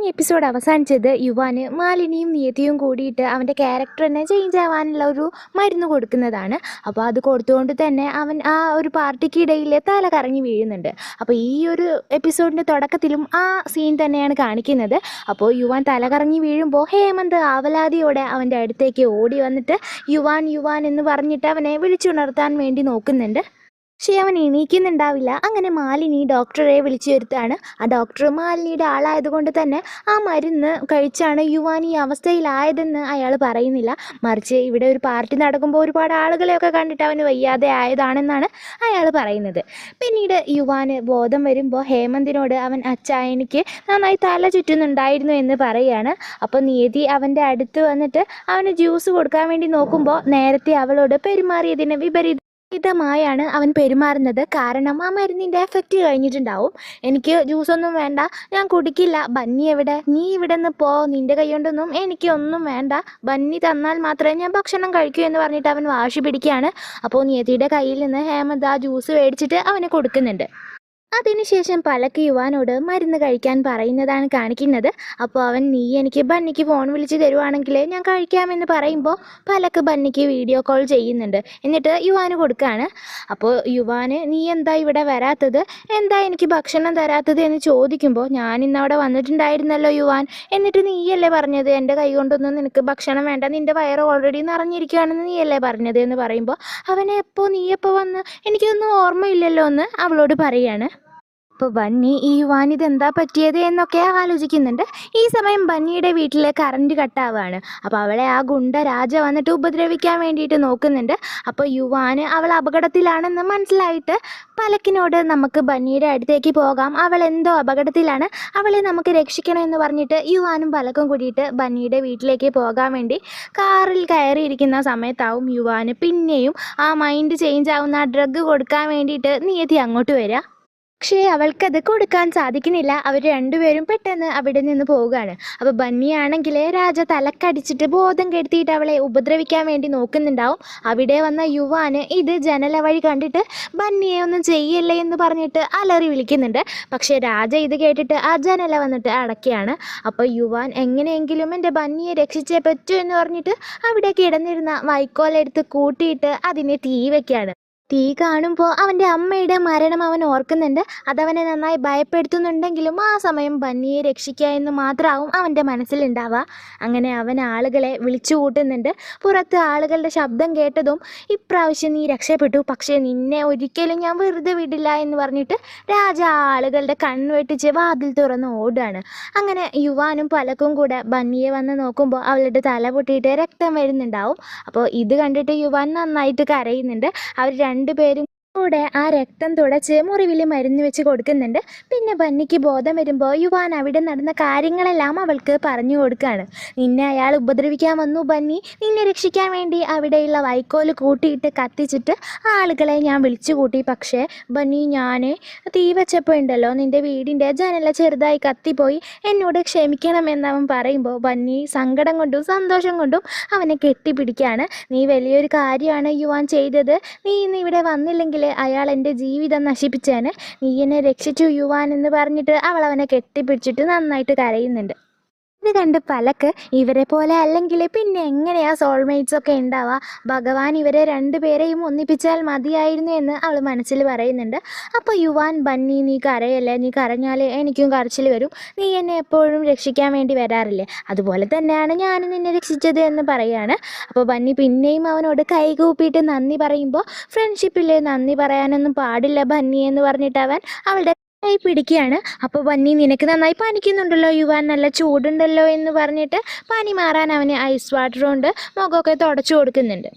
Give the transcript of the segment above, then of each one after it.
കഴിഞ്ഞ എപ്പിസോഡ് അവസാനിച്ചത് യുവാന് മാലിനിയും നിയതിയും കൂടിയിട്ട് അവൻ്റെ ക്യാരക്ടറിനെ ചേഞ്ച് ആവാനുള്ള ഒരു മരുന്ന് കൊടുക്കുന്നതാണ്. അപ്പോൾ അത് കൊടുത്തുകൊണ്ട് തന്നെ അവൻ ആ ഒരു പാർട്ടിക്കിടയിൽ തല കറങ്ങി വീഴുന്നുണ്ട്. അപ്പോൾ ഈ ഒരു എപ്പിസോഡിൻ്റെ തുടക്കത്തിലും ആ സീൻ തന്നെയാണ് കാണിക്കുന്നത്. അപ്പോൾ യുവാൻ തല കറങ്ങി വീഴുമ്പോൾ ഹേമന്ത് ആവലാതിയോടെ അവൻ്റെ അടുത്തേക്ക് ഓടി വന്നിട്ട് യുവാൻ യുവാൻ എന്ന് പറഞ്ഞിട്ട് അവനെ വിളിച്ചുണർത്താൻ വേണ്ടി നോക്കുന്നുണ്ട്. പക്ഷേ അവൻ എണീക്കുന്നുണ്ടാവില്ല. അങ്ങനെ മാലിനി ഡോക്ടറെ വിളിച്ചു വരുത്താണ്. ആ ഡോക്ടർ മാലിനിയുടെ ആളായതുകൊണ്ട് തന്നെ ആ മരുന്ന് കഴിച്ചാണ് യുവാൻ ഈ അവസ്ഥയിലായതെന്ന് അയാൾ പറയുന്നില്ല. മറിച്ച് ഇവിടെ ഒരു പാർട്ടി നടക്കുമ്പോൾ ഒരുപാട് ആളുകളെയൊക്കെ കണ്ടിട്ട് അവന് വയ്യാതെ ആയതാണെന്നാണ് അയാൾ പറയുന്നത്. പിന്നീട് യുവാന് ബോധം വരുമ്പോൾ ഹേമന്തിനോട് അവൻ എനിക്ക് നന്നായി തല ചുറ്റുന്നുണ്ടായിരുന്നു എന്ന് പറയുകയാണ്. അപ്പോൾ നിയതി അവൻ്റെ അടുത്ത് വന്നിട്ട് അവന് ജ്യൂസ് കൊടുക്കാൻ വേണ്ടി നോക്കുമ്പോൾ നേരത്തെ അവളോട് പെരുമാറിയതിന് വിപരീതമായാണ് അവൻ പെരുമാറുന്നത്. കാരണം ആ മരുന്നിൻ്റെ എഫക്റ്റ് കഴിഞ്ഞിട്ടുണ്ടാവും. എനിക്ക് ജ്യൂസൊന്നും വേണ്ട, ഞാൻ കുടിക്കില്ല, ബന്നി എവിടെ, നീ ഇവിടെ നിന്ന് പോ, നിൻ്റെ കൈ കൊണ്ടൊന്നും എനിക്കൊന്നും വേണ്ട, ബന്നി തന്നാൽ മാത്രമേ ഞാൻ ഭക്ഷണം കഴിക്കൂ എന്ന് പറഞ്ഞിട്ട് അവൻ വാശി പിടിക്കുകയാണ്. അപ്പോൾ നിയതിയുടെ കയ്യിൽ നിന്ന് ഹേമന്ത് ആ ജ്യൂസ് മേടിച്ചിട്ട് അവന് കൊടുക്കുന്നുണ്ട്. അതിനുശേഷം പലക്ക് യുവാനോട് മരുന്ന് കഴിക്കാൻ പറയുന്നതാണ് കാണിക്കുന്നത്. അപ്പോൾ അവൻ നീ എനിക്ക് ബന്നിക്ക് ഫോൺ വിളിച്ച് തരുവാണെങ്കിൽ ഞാൻ കഴിക്കാമെന്ന് പറയുമ്പോൾ പലക്ക് ബന്നിക്ക് വീഡിയോ കോൾ ചെയ്യുന്നുണ്ട്. എന്നിട്ട് യുവാന് കൊടുക്കുകയാണ്. അപ്പോൾ യുവാന് നീ എന്താ ഇവിടെ വരാത്തത്, എന്താ എനിക്ക് ഭക്ഷണം തരാത്തത് എന്ന് ചോദിക്കുമ്പോൾ ഞാൻ ഇന്നവിടെ വന്നിട്ടുണ്ടായിരുന്നല്ലോ യുവാൻ, എന്നിട്ട് നീയല്ലേ പറഞ്ഞത് എൻ്റെ കൈ കൊണ്ടൊന്നും നിനക്ക് ഭക്ഷണം വേണ്ട, നിൻ്റെ വയറ് ഓൾറെഡി നിറഞ്ഞിരിക്കുകയാണെന്ന് നീയല്ലേ പറഞ്ഞത് എന്ന് പറയുമ്പോൾ അവനെ നീ എപ്പോൾ വന്ന്, എനിക്കൊന്നും ഓർമ്മയില്ലല്ലോ എന്ന് അവളോട് പറയാണ്. അപ്പോൾ ബന്നി ഈ യുവാൻ ഇതെന്താ പറ്റിയത് എന്നൊക്കെ ആലോചിക്കുന്നുണ്ട്. ഈ സമയം ബന്നിയുടെ വീട്ടിൽ കറണ്ട് കട്ടാവുകയാണ്. അപ്പോൾ അവളെ ആ ഗുണ്ട രാജ വന്നിട്ട് ഉപദ്രവിക്കാൻ വേണ്ടിയിട്ട് നോക്കുന്നുണ്ട്. അപ്പോൾ യുവാന് അവൾ അപകടത്തിലാണെന്ന് മനസ്സിലായിട്ട് പലക്കിനോട് നമുക്ക് ബന്നിയുടെ അടുത്തേക്ക് പോകാം, അവൾ എന്തോ അപകടത്തിലാണ്, അവളെ നമുക്ക് രക്ഷിക്കണമെന്ന് പറഞ്ഞിട്ട് യുവാനും പലക്കും കൂടിയിട്ട് ബന്നിയുടെ വീട്ടിലേക്ക് പോകാൻ വേണ്ടി കാറിൽ കയറിയിരിക്കുന്ന സമയത്താവും യുവാന് പിന്നെയും ആ മൈൻഡ് ചേഞ്ച് ആവുന്ന ഡ്രഗ് കൊടുക്കാൻ വേണ്ടിയിട്ട് നിയതി അങ്ങോട്ട് വരിക. പക്ഷേ അവൾക്കത് കൊടുക്കാൻ സാധിക്കുന്നില്ല. അവർ രണ്ടുപേരും പെട്ടെന്ന് അവിടെ നിന്ന് പോവുകയാണ്. അപ്പോൾ ബന്നിയാണെങ്കിൽ രാജ തലക്കടിച്ചിട്ട് ബോധം കെടുത്തിയിട്ട് അവളെ ഉപദ്രവിക്കാൻ വേണ്ടി നോക്കുന്നുണ്ടാവും. അവിടെ വന്ന യുവാന് ഇത് ജനല വഴി കണ്ടിട്ട് ബന്നിയെ ഒന്നും ചെയ്യല്ലേ എന്ന് പറഞ്ഞിട്ട് അലറി വിളിക്കുന്നുണ്ട്. പക്ഷേ രാജ ഇത് കേട്ടിട്ട് ആ ജനല വന്നിട്ട് അടയ്ക്കുകയാണ്. അപ്പോൾ യുവാൻ എങ്ങനെയെങ്കിലും എൻ്റെ ബന്നിയെ രക്ഷിച്ചേ പറ്റൂ എന്ന് പറഞ്ഞിട്ട് അവിടെ കിടന്നിരുന്ന വൈക്കോലെടുത്ത് കൂട്ടിയിട്ട് അതിനെ തീ വയ്ക്കുകയാണ്. തീ കാണുമ്പോൾ അവൻ്റെ അമ്മയുടെ മരണം അവൻ ഓർക്കുന്നുണ്ട്. അതവനെ നന്നായി ഭയപ്പെടുത്തുന്നുണ്ടെങ്കിലും ആ സമയം ബന്നിയെ രക്ഷിക്കുക എന്ന് മാത്രമാവും അവൻ്റെ മനസ്സിലുണ്ടാവുക. അങ്ങനെ അവൻ ആളുകളെ വിളിച്ചു കൂട്ടുന്നുണ്ട്. പുറത്ത് ആളുകളുടെ ശബ്ദം കേട്ടതും ഇപ്രാവശ്യം നീ രക്ഷപ്പെട്ടു, പക്ഷേ നിന്നെ ഒരിക്കലും ഞാൻ വെറുതെ വിടില്ല എന്ന് പറഞ്ഞിട്ട് രാജ ആളുകളുടെ കൺവെട്ടിച്ച് വാതിൽ തുറന്ന് ഓടുകയാണ്. അങ്ങനെ യുവാനും പലക്കും കൂടെ ബന്നിയെ വന്ന് നോക്കുമ്പോൾ അവളുടെ തല പൊട്ടിയിട്ട് രക്തം വരുന്നുണ്ടാവും. അപ്പോൾ ഇത് കണ്ടിട്ട് യുവാൻ നന്നായിട്ട് കരയുന്നുണ്ട്. അവർ രണ്ടുപേരും കൂടെ ആ രക്തം തുടച്ച് മുറിവിൽ മരുന്ന് വെച്ച് കൊടുക്കുന്നുണ്ട്. പിന്നെ ബന്നിക്ക് ബോധം വരുമ്പോൾ യുവാൻ അവിടെ നടന്ന കാര്യങ്ങളെല്ലാം അവൾക്ക് പറഞ്ഞു കൊടുക്കുകയാണ്. നിന്നെ അയാൾ ഉപദ്രവിക്കാൻ വന്നു ബന്നി, നിന്നെ രക്ഷിക്കാൻ വേണ്ടി അവിടെയുള്ള വൈക്കോല് കൂട്ടിയിട്ട് കത്തിച്ചിട്ട് ആളുകളെ ഞാൻ വിളിച്ചു കൂട്ടി, പക്ഷേ ബന്നി ഞാൻ തീ വെച്ചപ്പോൾ ഉണ്ടല്ലോ നിൻ്റെ വീടിൻ്റെ ജനല ചെറുതായി കത്തിപ്പോയി, എന്നോട് ക്ഷമിക്കണമെന്നവൻ പറയുമ്പോൾ ബന്നി സങ്കടം കൊണ്ടും സന്തോഷം കൊണ്ടും അവനെ കെട്ടിപ്പിടിക്കുകയാണ്. നീ വലിയൊരു കാര്യമാണ് യുവാൻ ചെയ്തത്, നീ ഇന്ന് ഇവിടെ വന്നില്ലെങ്കിൽ അയാൾ എൻ്റെ ജീവിതം നശിപ്പിച്ചേനെ, നീ എന്നെ രക്ഷിച്ചു യുവാൻ എന്ന് പറഞ്ഞിട്ട് അവൾ അവനെ കെട്ടിപ്പിടിച്ചിട്ട് നന്നായിട്ട് കരയുന്നുണ്ട്. ഇത് കണ്ട് പലക്ക് ഇവരെ പോലെ അല്ലെങ്കിൽ പിന്നെ എങ്ങനെയാ സോൾമേറ്റ്സ് ഒക്കെ ഉണ്ടാവുക, ഭഗവാൻ ഇവരെ രണ്ടുപേരെയും ഒന്നിപ്പിച്ചാൽ മതിയായിരുന്നു എന്ന് അവൾ മനസ്സിൽ പറയുന്നുണ്ട്. അപ്പോൾ യുവാൻ ബന്നി നീ കരയല്ലേ, നീ കരഞ്ഞാൽ എനിക്കും കരച്ചിൽ വരും, നീ എന്നെ എപ്പോഴും രക്ഷിക്കാൻ വേണ്ടി വരാറില്ലേ, അതുപോലെ തന്നെയാണ് ഞാനും നിന്നെ രക്ഷിച്ചത് എന്ന് പറയുകയാണ്. അപ്പോൾ ബന്നി പിന്നെയും അവനോട് കൈകൂപ്പിയിട്ട് നന്ദി പറയുമ്പോൾ ഫ്രണ്ട്ഷിപ്പിൽ നന്ദി പറയാനൊന്നും പാടില്ല ബന്നി എന്ന് പറഞ്ഞിട്ട് അവൻ അവളുടെ കൈ പിടിക്കുകയാണ്. അപ്പോൾ ബന്നി നിനക്ക് നന്നായി പനിക്കുന്നുണ്ടല്ലോ യുവാൻ, നല്ല ചൂടുണ്ടല്ലോ എന്ന് പറഞ്ഞിട്ട് പനി മാറാൻ അവന് ഐസ് വാട്ടർ കൊണ്ട് മുഖമൊക്കെ തുടച്ചു കൊടുക്കുന്നുണ്ട്.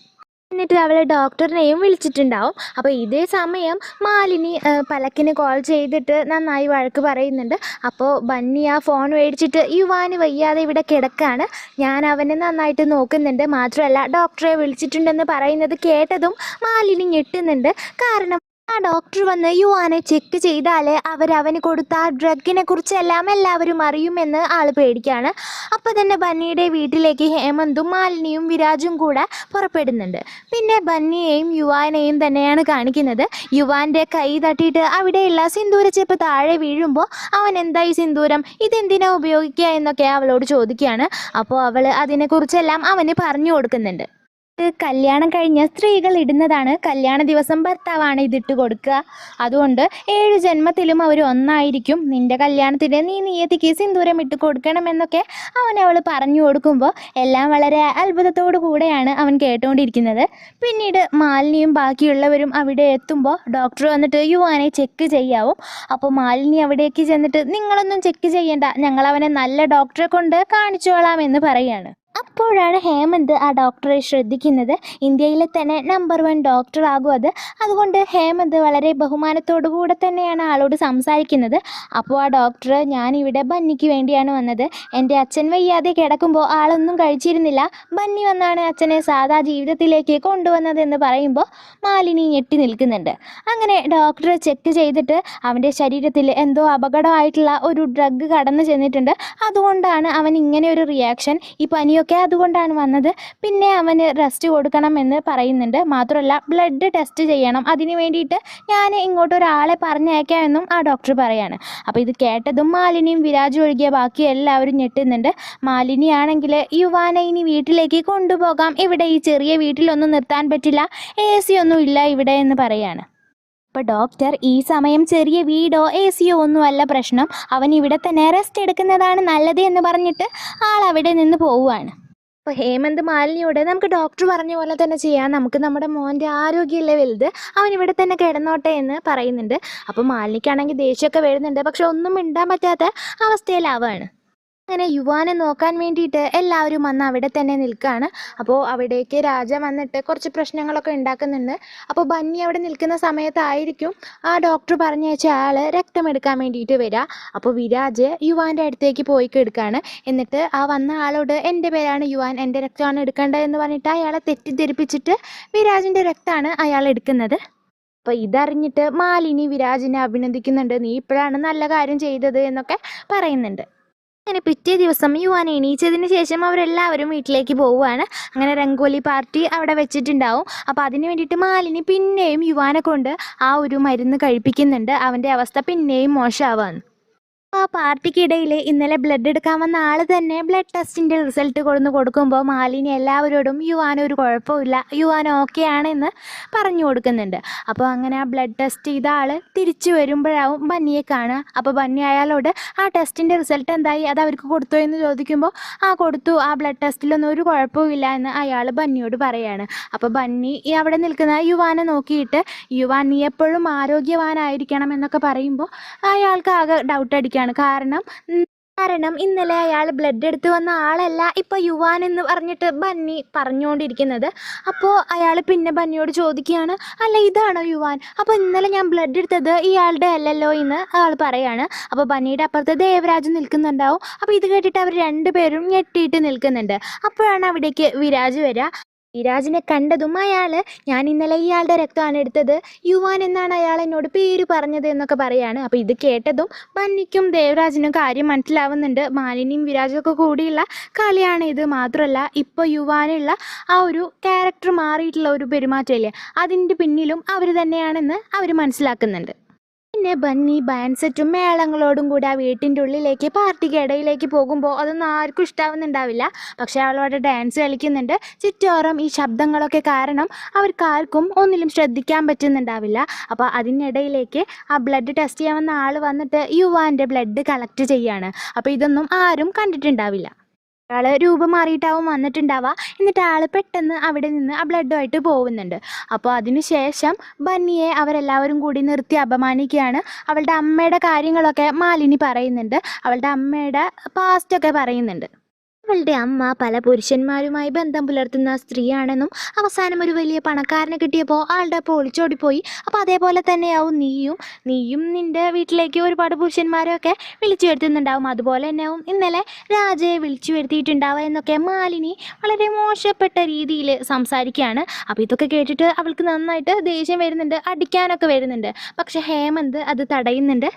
എന്നിട്ട് അവൾ ഡോക്ടറിനെയും വിളിച്ചിട്ടുണ്ടാവും. അപ്പോൾ ഇതേ സമയം മാലിനി പലക്കിന് കോൾ ചെയ്തിട്ട് നന്നായി വഴക്ക് പറയുന്നുണ്ട്. അപ്പോൾ ബന്നി ആ ഫോൺ മേടിച്ചിട്ട് യുവാന് വയ്യാതെ ഇവിടെ കിടക്കാണ്, ഞാൻ അവനെ നന്നായിട്ട് നോക്കുന്നുണ്ട്, മാത്രമല്ല ഡോക്ടറെ വിളിച്ചിട്ടുണ്ടെന്ന് പറയുന്നത് കേട്ടതും മാലിനി ഞെട്ടുന്നുണ്ട്. കാരണം ആ ഡോക്ടർ വന്ന് യുവാനെ ചെക്ക് ചെയ്താൽ അവന് കൊടുത്ത ആ ഡ്രഗിനെ കുറിച്ചെല്ലാം എല്ലാവരും അറിയുമെന്ന് ആൾ പേടിക്കുകയാണ്. അപ്പോൾ തന്നെ ബന്നിയുടെ വീട്ടിലേക്ക് ഹേമന്തും മാലിനിയും വിരാജും കൂടെ പുറപ്പെടുന്നുണ്ട്. പിന്നെ ബന്നിയെയും യുവാനെയും തന്നെയാണ് കാണിക്കുന്നത്. യുവാൻ്റെ കൈ തട്ടിയിട്ട് അവിടെയുള്ള സിന്ദൂരച്ചെപ്പ് താഴെ വീഴുമ്പോൾ അവൻ എന്തായി സിന്ദൂരം, ഇതെന്തിനാ ഉപയോഗിക്കുക എന്നൊക്കെ അവളോട് ചോദിക്കുകയാണ്. അപ്പോൾ അവൾ അതിനെക്കുറിച്ചെല്ലാം അവന് പറഞ്ഞു കൊടുക്കുന്നുണ്ട്. കല്യാണം കഴിഞ്ഞ സ്ത്രീകൾ ഇടുന്നതാണ്. കല്യാണ ദിവസം ഭർത്താവാണ് ഇതിട്ട് കൊടുക്കുക. അതുകൊണ്ട് 7 ജന്മത്തിലും അവർ ഒന്നായിരിക്കും. നിന്റെ കല്യാണത്തിന് നീ നിയതിക്ക് സിന്ദൂരം ഇട്ട് കൊടുക്കണമെന്നൊക്കെ അവൾ പറഞ്ഞു കൊടുക്കുമ്പോൾ എല്ലാം വളരെ അത്ഭുതത്തോടു കൂടെയാണ് അവൻ കേട്ടുകൊണ്ടിരിക്കുന്നത്. പിന്നീട് മാലിനിയും ബാക്കിയുള്ളവരും അവിടെ എത്തുമ്പോൾ ഡോക്ടർ വന്നിട്ട് യുവാനെ ചെക്ക് ചെയ്യാവും. അപ്പോൾ മാലിനി അവിടേക്ക് ചെന്നിട്ട് നിങ്ങളൊന്നും ചെക്ക് ചെയ്യണ്ട, ഞങ്ങൾ അവനെ നല്ല ഡോക്ടറെ കൊണ്ട് കാണിച്ചോളാം എന്ന് പറയാണ്. അപ്പോഴാണ് ഹേമന്ത് ആ ഡോക്ടറെ ശ്രദ്ധിക്കുന്നത്. ഇന്ത്യയിലെ തന്നെ നമ്പർ 1 ഡോക്ടർ ആകും അത്. അതുകൊണ്ട് ഹേമന്ത് വളരെ ബഹുമാനത്തോടു കൂടെ തന്നെയാണ് ആളോട് സംസാരിക്കുന്നത്. അപ്പോൾ ആ ഡോക്ടർ ഞാനിവിടെ ബന്നിക്ക് വേണ്ടിയാണ് വന്നത്. എൻ്റെ അച്ഛൻ വയ്യാതെ കിടക്കുമ്പോൾ ആളൊന്നും കഴിച്ചിരുന്നില്ല. ബന്നി വന്നാണ് അച്ഛനെ സാധാ ജീവിതത്തിലേക്ക് കൊണ്ടുവന്നതെന്ന് പറയുമ്പോൾ മാലിനി ഞെട്ടി നിൽക്കുന്നുണ്ട്. അങ്ങനെ ഡോക്ടർ ചെക്ക് ചെയ്തിട്ട് അവൻ്റെ ശരീരത്തിൽ എന്തോ അപകടമായിട്ടുള്ള ഒരു ഡ്രഗ് കടന്നു ചെന്നിട്ടുണ്ട്. അതുകൊണ്ടാണ് അവൻ ഇങ്ങനെ ഒരു റിയാക്ഷൻ, ഈ പനിയൊക്കെ അതുകൊണ്ടാണ് വന്നത്. പിന്നെ അവന് റെസ്റ്റ് കൊടുക്കണം എന്ന് പറയുന്നുണ്ട്. മാത്രമല്ല ബ്ലഡ് ടെസ്റ്റ് ചെയ്യണം, അതിന് വേണ്ടിയിട്ട് ഞാൻ ഇങ്ങോട്ട് ഒരാളെ പറഞ്ഞയക്കാമെന്നും ആ ഡോക്ടർ പറയാണ്. അപ്പോൾ ഇത് കേട്ടതും മാലിനിയും വിരാജും ഒഴികെ ബാക്കി എല്ലാവരും ഞെട്ടുന്നുണ്ട്. മാലിനിയാണെങ്കിൽ യുവാനെ ഇനി വീട്ടിലേക്ക് കൊണ്ടുപോകാം, ഇവിടെ ഈ ചെറിയ വീട്ടിലൊന്നും നിർത്താൻ പറ്റില്ല, AC ഒന്നും ഇല്ല ഇവിടെ എന്ന് പറയാണ്. അപ്പോൾ ഡോക്ടർ ഈ സമയം ചെറിയ വീടോ AC ഒന്നുമല്ല പ്രശ്നം, അവൻ ഇവിടെ തന്നെ റെസ്റ്റ് എടുക്കുന്നതാണ് നല്ലത് എന്ന് പറഞ്ഞിട്ട് ആൾ അവിടെ നിന്ന് പോവുകയാണ്. അപ്പോൾ ഹേമന്ത് മാലിനിയോട് നമുക്ക് ഡോക്ടർ പറഞ്ഞ പോലെ തന്നെ ചെയ്യാം, നമുക്ക് നമ്മുടെ മോൻ്റെ ആരോഗ്യമല്ലേ വലുത്, അവൻ ഇവിടെ തന്നെ കിടന്നോട്ടെ എന്ന് പറയുന്നുണ്ട്. അപ്പോൾ മാലിനിക്കാണെങ്കിൽ ദേഷ്യമൊക്കെ വരുന്നുണ്ട്, പക്ഷെ ഒന്നും മിണ്ടാൻ പറ്റാത്ത അവസ്ഥയിലാവാണ്. അങ്ങനെ യുവാനെ നോക്കാൻ വേണ്ടിയിട്ട് എല്ലാവരും വന്ന് അവിടെ തന്നെ നിൽക്കുകയാണ്. അപ്പോൾ അവിടേക്ക് രാജ വന്നിട്ട് കുറച്ച് പ്രശ്നങ്ങളൊക്കെ ഉണ്ടാക്കുന്നുണ്ട്. അപ്പോൾ ബന്നി അവിടെ നിൽക്കുന്ന സമയത്തായിരിക്കും ആ ഡോക്ടർ പറഞ്ഞയച്ച ആൾ രക്തമെടുക്കാൻ വേണ്ടിയിട്ട് വരിക. അപ്പോൾ വിരാജ് യുവാൻ്റെ അടുത്തേക്ക് പോയി എടുക്കുകയാണ്. എന്നിട്ട് ആ വന്ന ആളോട് എൻ്റെ പേരാണ് യുവാൻ, എൻ്റെ രക്തമാണ് എടുക്കേണ്ടത് എന്ന് പറഞ്ഞിട്ട് അയാളെ തെറ്റിദ്ധരിപ്പിച്ചിട്ട് വിരാജിൻ്റെ രക്തമാണ് അയാൾ എടുക്കുന്നത്. അപ്പോൾ ഇതറിഞ്ഞിട്ട് മാലിനി വിരാജിനെ അഭിനന്ദിക്കുന്നുണ്ട്, നീ ഇപ്പോഴാണ് നല്ല കാര്യം ചെയ്തത് എന്നൊക്കെ പറയുന്നുണ്ട്. അങ്ങനെ പിറ്റേ ദിവസം യുവാൻ എണീച്ചതിന് ശേഷം അവരെല്ലാവരും വീട്ടിലേക്ക് പോവുകയാണ്. അങ്ങനെ രംഗോലി പാർട്ടി അവിടെ വെച്ചിട്ടുണ്ടാവും. അപ്പോൾ അതിന് വേണ്ടിയിട്ട് മാലിനി പിന്നെയും യുവാനെ കൊണ്ട് ആ ഒരു മരുന്ന് കഴിപ്പിക്കുന്നുണ്ട്. അവൻ്റെ അവസ്ഥ പിന്നെയും മോശമാവാണ്. ആ പാർട്ടിക്കിടയിൽ ഇന്നലെ ബ്ലഡ് എടുക്കാൻ വന്ന ആൾ തന്നെ ബ്ലഡ് ടെസ്റ്റിൻ്റെ റിസൾട്ട് കൊടുക്കുമ്പോൾ മാലിനി എല്ലാവരോടും യുവാൻ ഒരു കുഴപ്പമില്ല, യുവാൻ ഓക്കെ ആണെന്ന് പറഞ്ഞു കൊടുക്കുന്നുണ്ട്. അപ്പോൾ അങ്ങനെ ആ ബ്ലഡ് ടെസ്റ്റ് ചെയ്ത ആൾ തിരിച്ചു വരുമ്പോഴാവും ബന്നിയെ കാണുക. അപ്പോൾ ബന്നി അയാളോട് ആ ടെസ്റ്റിൻ്റെ റിസൾട്ട് എന്തായി, അത് അവർക്ക് കൊടുത്തോ എന്ന് ചോദിക്കുമ്പോൾ ആ കൊടുത്തു, ആ ബ്ലഡ് ടെസ്റ്റിലൊന്നും ഒരു കുഴപ്പമില്ല എന്ന് അയാൾ ബന്നിയോട് പറയാണ്. അപ്പോൾ ബന്നി ഈ അവിടെ നിൽക്കുന്ന യുവാനെ നോക്കിയിട്ട് യുവാൻ നീ എപ്പോഴും ആരോഗ്യവാനായിരിക്കണം എന്നൊക്കെ പറയുമ്പോൾ അയാൾക്ക് ആകെ ഡൗട്ട് അടിക്കുകയാണ്. കാരണം ഇന്നലെ അയാൾ ബ്ലഡ് എടുത്ത് വന്ന ആളല്ല ഇപ്പോൾ യുവാൻ എന്ന് പറഞ്ഞിട്ട് ബന്നി പറഞ്ഞുകൊണ്ടിരിക്കുന്നത്. അപ്പോൾ അയാൾ പിന്നെ ബന്നിയോട് ചോദിക്കുകയാണ്, അല്ല ഇതാണോ യുവാൻ, അപ്പോൾ ഇന്നലെ ഞാൻ ബ്ലഡ് എടുത്തത് ഇയാളുടെ അല്ലല്ലോ എന്ന് ആൾ പറയാണ്. അപ്പോൾ ബന്നിയുടെ അപ്പുറത്ത് ദേവരാജ് നിൽക്കുന്നുണ്ടാവും. അപ്പോൾ ഇത് കേട്ടിട്ട് അവർ രണ്ടുപേരും ഞെട്ടിയിട്ട് നിൽക്കുന്നുണ്ട്. അപ്പോഴാണ് അവിടേക്ക് വിരാജ് വരിക. വിരാജിനെ കണ്ടതും അയാൾ ഞാൻ ഇന്നലെ ഇയാളുടെ രക്തമാണ് എടുത്തത്, യുവാൻ എന്നാണ് അയാൾ എന്നോട് പേര് പറഞ്ഞത് എന്നൊക്കെ പറയാണ്. അപ്പോൾ ഇത് കേട്ടതും ബന്നിക്കും ദേവരാജിനും കാര്യം മനസ്സിലാവുന്നുണ്ട്. മാലിനിയും വിരാജും ഒക്കെ കൂടിയുള്ള കളിയാണ് ഇത്. മാത്രമല്ല ഇപ്പോൾ യുവാനുള്ള ആ ഒരു ക്യാരക്ടർ മാറിയിട്ടുള്ള ഒരു പെരുമാറ്റമില്ലേ, അതിൻ്റെ പിന്നിലും അവർ തന്നെയാണെന്ന് അവർ മനസ്സിലാക്കുന്നുണ്ട്. പിന്നെ ബന്നി ബാൻസെറ്റും മേളങ്ങളോടും കൂടി ആ വീട്ടിൻ്റെ ഉള്ളിലേക്ക് പാർട്ടിക്ക് ഇടയിലേക്ക് പോകുമ്പോൾ അതൊന്നും ആർക്കും ഇഷ്ടാവുന്നുണ്ടാവില്ല. പക്ഷേ അവളവിടെ ഡാൻസ് കളിക്കുന്നുണ്ട്. ചുറ്റോറം ഈ ശബ്ദങ്ങളൊക്കെ കാരണം അവർക്കാർക്കും ഒന്നിലും ശ്രദ്ധിക്കാൻ പറ്റുന്നുണ്ടാവില്ല. അപ്പോൾ അതിനിടയിലേക്ക് ആ ബ്ലഡ് ടെസ്റ്റ് ചെയ്യാൻ വന്ന ആൾ വന്നിട്ട് യുവാൻ്റെ ബ്ലഡ് കളക്ട് ചെയ്യാണ്. അപ്പോൾ ഇതൊന്നും ആരും കണ്ടിട്ടുണ്ടാവില്ല. ആൾ രൂപം മാറിയിട്ടാവും വന്നിട്ടുണ്ടാവുക. എന്നിട്ട് ആൾ പെട്ടെന്ന് അവിടെ നിന്ന് ആ ബ്ലഡുമായിട്ട് പോകുന്നുണ്ട്. അപ്പോൾ അതിന് ശേഷം ബന്നിയെ അവരെല്ലാവരും കൂടി നിർത്തി അപമാനിക്കുകയാണ്. അവളുടെ അമ്മയുടെ കാര്യങ്ങളൊക്കെ മാലിനി പറയുന്നുണ്ട്, അവളുടെ അമ്മയുടെ പാസ്റ്റൊക്കെ പറയുന്നുണ്ട്. അവളുടെ അമ്മ പല പുരുഷന്മാരുമായി ബന്ധം പുലർത്തുന്ന സ്ത്രീയാണെന്നും അവസാനം ഒരു വലിയ പണക്കാരനെ കിട്ടിയപ്പോൾ ആളുടെ അപ്പോൾ ഒളിച്ചോടിപ്പോയി. അപ്പോൾ അതേപോലെ തന്നെയാവും നീയും നിൻ്റെ വീട്ടിലേക്ക് ഒരുപാട് പുരുഷന്മാരൊക്കെ വിളിച്ചു വരുത്തുന്നുണ്ടാവും. അതുപോലെ തന്നെയാവും ഇന്നലെ രാജയെ വിളിച്ചു വരുത്തിയിട്ടുണ്ടാവുക എന്നൊക്കെ മാലിനി വളരെ മോശപ്പെട്ട രീതിയിൽ സംസാരിക്കുകയാണ്. അപ്പോൾ ഇതൊക്കെ കേട്ടിട്ട് അവൾക്ക് നന്നായിട്ട് ദേഷ്യം വരുന്നുണ്ട്, അടിക്കാനൊക്കെ വരുന്നുണ്ട്. പക്ഷെ ഹേമന്ത് അത് തടയുന്നുണ്ട്.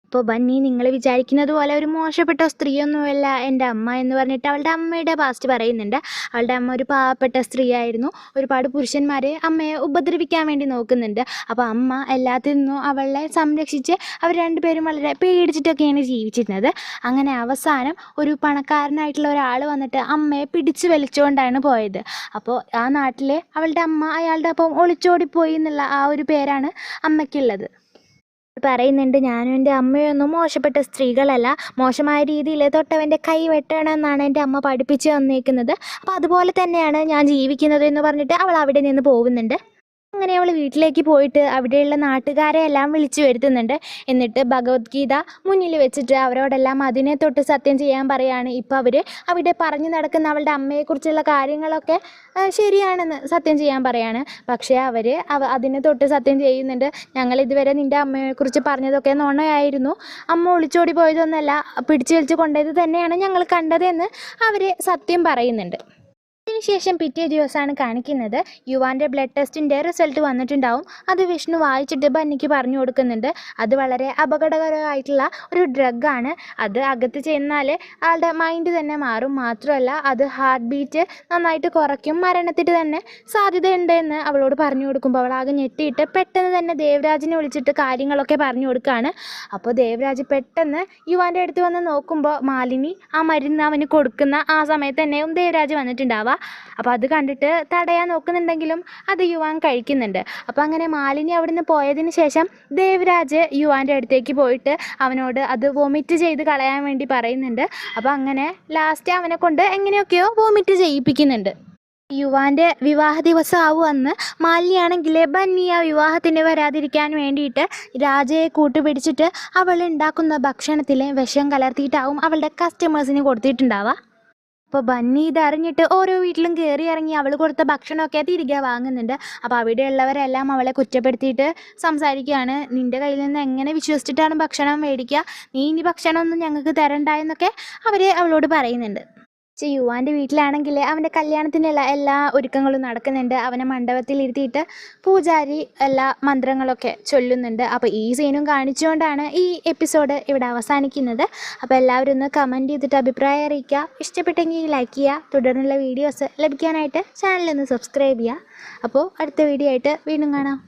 അപ്പോൾ ബന്നി, നിങ്ങൾ വിചാരിക്കുന്നത് പോലെ ഒരു മോശപ്പെട്ട സ്ത്രീയൊന്നുമല്ല എൻ്റെ അമ്മ എന്ന് പറഞ്ഞിട്ട് അവളുടെ അമ്മയുടെ പാസ്റ്റ് പറയുന്നുണ്ട്. അവളുടെ അമ്മ ഒരു പാവപ്പെട്ട സ്ത്രീയായിരുന്നു. ഒരുപാട് പുരുഷന്മാർ അമ്മയെ ഉപദ്രവിക്കാൻ വേണ്ടി നോക്കുന്നുണ്ട്. അപ്പോൾ അമ്മ എല്ലാത്തിൽ നിന്നും അവളെ സംരക്ഷിച്ച് അവർ രണ്ടുപേരും വളരെ പേടിച്ചിട്ടൊക്കെയാണ് ജീവിച്ചിരുന്നത്. അങ്ങനെ അവസാനം ഒരു പണക്കാരനായിട്ടുള്ള ഒരാൾ വന്നിട്ട് അമ്മയെ പിടിച്ചു വലിച്ചുകൊണ്ടാണ് പോയത്. അപ്പോൾ ആ നാട്ടിൽ അവളുടെ അമ്മ അയാളുടെ ഒപ്പം ഒളിച്ചോടിപ്പോയി എന്നുള്ള ആ ഒരു പേരാണ് അമ്മയ്ക്കുള്ളത്. പറയുന്നുണ്ട്, ഞാനും എൻ്റെ അമ്മയൊന്നും മോശപ്പെട്ട സ്ത്രീകളല്ല, മോശമായ രീതിയിൽ തൊട്ടവൻ്റെ കൈ വെട്ടണമെന്നാണ് എൻ്റെ അമ്മ പഠിപ്പിച്ച് തന്നേക്കുന്നത്. അപ്പോൾ അതുപോലെ തന്നെയാണ് ഞാൻ ജീവിക്കുന്നത് എന്ന് പറഞ്ഞിട്ട് അവൾ അവിടെ നിന്ന് പോകുന്നുണ്ട്. അങ്ങനെ അവൾ വീട്ടിലേക്ക് പോയിട്ട് അവിടെയുള്ള നാട്ടുകാരെ എല്ലാം വിളിച്ചു വരുത്തുന്നുണ്ട്. എന്നിട്ട് ഭഗവത്ഗീത മുന്നിൽ വെച്ചിട്ട് അവരോടെല്ലാം അതിനെ തൊട്ട് സത്യം ചെയ്യാൻ പറയാണ്. ഇപ്പോൾ അവർ അവിടെ പറഞ്ഞു നടക്കുന്ന അവളുടെ അമ്മയെക്കുറിച്ചുള്ള കാര്യങ്ങളൊക്കെ ശരിയാണെന്ന് സത്യം ചെയ്യാൻ പറയാണ്. പക്ഷേ അവർ അതിനെ തൊട്ട് സത്യം ചെയ്യുന്നുണ്ട്. ഞങ്ങൾ ഇതുവരെ നിൻ്റെ അമ്മയെക്കുറിച്ച് പറഞ്ഞതൊക്കെ നുണയായിരുന്നു, അമ്മ ഒളിച്ചോടി പോയതൊന്നല്ല, പിടിച്ചു വലിച്ച് കൊണ്ടത് തന്നെയാണ് ഞങ്ങൾ കണ്ടതെന്ന് അവർ സത്യം പറയുന്നുണ്ട്. അതിനുശേഷം പിറ്റേ ദിവസമാണ് കാണിക്കുന്നത്. യുവാൻ്റെ ബ്ലഡ് ടെസ്റ്റിൻ്റെ റിസൾട്ട് വന്നിട്ടുണ്ടാവും. അത് വിഷ്ണു വായിച്ചിട്ട് ബന്നിക്ക് പറഞ്ഞു കൊടുക്കുന്നുണ്ട്. അത് വളരെ അപകടകരമായിട്ടുള്ള ഒരു ഡ്രഗാണ്. അത് അകത്ത് ചെന്നാൽ ആളുടെ മൈൻഡ് തന്നെ മാറും. മാത്രമല്ല അത് ഹാർട്ട് ബീറ്റ് നന്നായിട്ട് കുറയ്ക്കും, മരണത്തിന് തന്നെ സാധ്യതയുണ്ട് എന്ന് അവളോട് പറഞ്ഞു കൊടുക്കുമ്പോൾ അവൾ ആകെ ഞെട്ടിയിട്ട് പെട്ടെന്ന് തന്നെ ദേവരാജിനെ വിളിച്ചിട്ട് കാര്യങ്ങളൊക്കെ പറഞ്ഞു കൊടുക്കുകയാണ്. അപ്പോൾ ദേവരാജ് പെട്ടെന്ന് യുവാൻ്റെ അടുത്ത് വന്ന് നോക്കുമ്പോൾ മാലിനി ആ മരുന്ന് അവന് കൊടുക്കുന്ന ആ സമയത്ത് തന്നെയും ദേവരാജ് വന്നിട്ടുണ്ടാവുക. അപ്പോൾ അത് കണ്ടിട്ട് തടയാൻ നോക്കുന്നുണ്ടെങ്കിലും അത് യുവാൻ കഴിക്കുന്നുണ്ട്. അപ്പോൾ അങ്ങനെ മാലിനി അവിടുന്ന് പോയതിന് ശേഷം ദേവരാജ് യുവാൻ്റെ അടുത്തേക്ക് പോയിട്ട് അവനോട് അത് വോമിറ്റ് ചെയ്ത് കളയാൻ വേണ്ടി പറയുന്നുണ്ട്. അപ്പോൾ അങ്ങനെ ലാസ്റ്റ് അവനെ കൊണ്ട് എങ്ങനെയൊക്കെയോ വോമിറ്റ് ചെയ്യിപ്പിക്കുന്നുണ്ട്. യുവാൻ്റെ വിവാഹ ദിവസം ആവും അന്ന്. മാലിനിയാണെങ്കിൽ ബന്നി ആ വിവാഹത്തിന് വരാതിരിക്കാൻ വേണ്ടിയിട്ട് രാജയെ കൂട്ടുപിടിച്ചിട്ട് അവൾ ഉണ്ടാക്കുന്ന ഭക്ഷണത്തിൽ വിഷം കലർത്തിയിട്ടാവും അവളുടെ കസ്റ്റമേഴ്സിന് കൊടുത്തിട്ടുണ്ടാവുക. അപ്പോൾ ബന്നി ഇതറിഞ്ഞിട്ട് ഓരോ വീട്ടിലും കയറി ഇറങ്ങി അവൾ കൊടുത്ത ഭക്ഷണമൊക്കെ തിരികെ വാങ്ങുന്നുണ്ട്. അപ്പോൾ അവിടെയുള്ളവരെല്ലാം അവളെ കുറ്റപ്പെടുത്തിയിട്ട് സംസാരിക്കുകയാണ്. നിൻ്റെ കയ്യിൽ നിന്ന് എങ്ങനെ വിശ്വസിച്ചിട്ടാണ് ഭക്ഷണം മേടിക്കുക, നീ ഇനി ഭക്ഷണമൊന്നും ഞങ്ങൾക്ക് തരണ്ട എന്നൊക്കെ അവർ അവളോട് പറയുന്നുണ്ട്. യുവാൻ്റെ വീട്ടിലാണെങ്കിൽ അവൻ്റെ കല്യാണത്തിനുള്ള എല്ലാ ഒരുക്കങ്ങളും നടക്കുന്നുണ്ട്. അവനെ മണ്ഡപത്തിൽ ഇരുത്തിയിട്ട് പൂജാരി എല്ലാ മന്ത്രങ്ങളൊക്കെ ചൊല്ലുന്നുണ്ട്. അപ്പോൾ ഈ സീനും കാണിച്ചുകൊണ്ടാണ് ഈ എപ്പിസോഡ് ഇവിടെ അവസാനിക്കുന്നത്. അപ്പോൾ എല്ലാവരും ഒന്ന് കമൻറ്റ് ചെയ്തിട്ട് അഭിപ്രായം അറിയിക്കുക. ഇഷ്ടപ്പെട്ടെങ്കിൽ ലൈക്ക് ചെയ്യുക. തുടർന്നുള്ള വീഡിയോസ് ലഭിക്കാനായിട്ട് ചാനലൊന്ന് സബ്സ്ക്രൈബ് ചെയ്യുക. അപ്പോൾ അടുത്ത വീഡിയോ ആയിട്ട് വീണ്ടും കാണാം.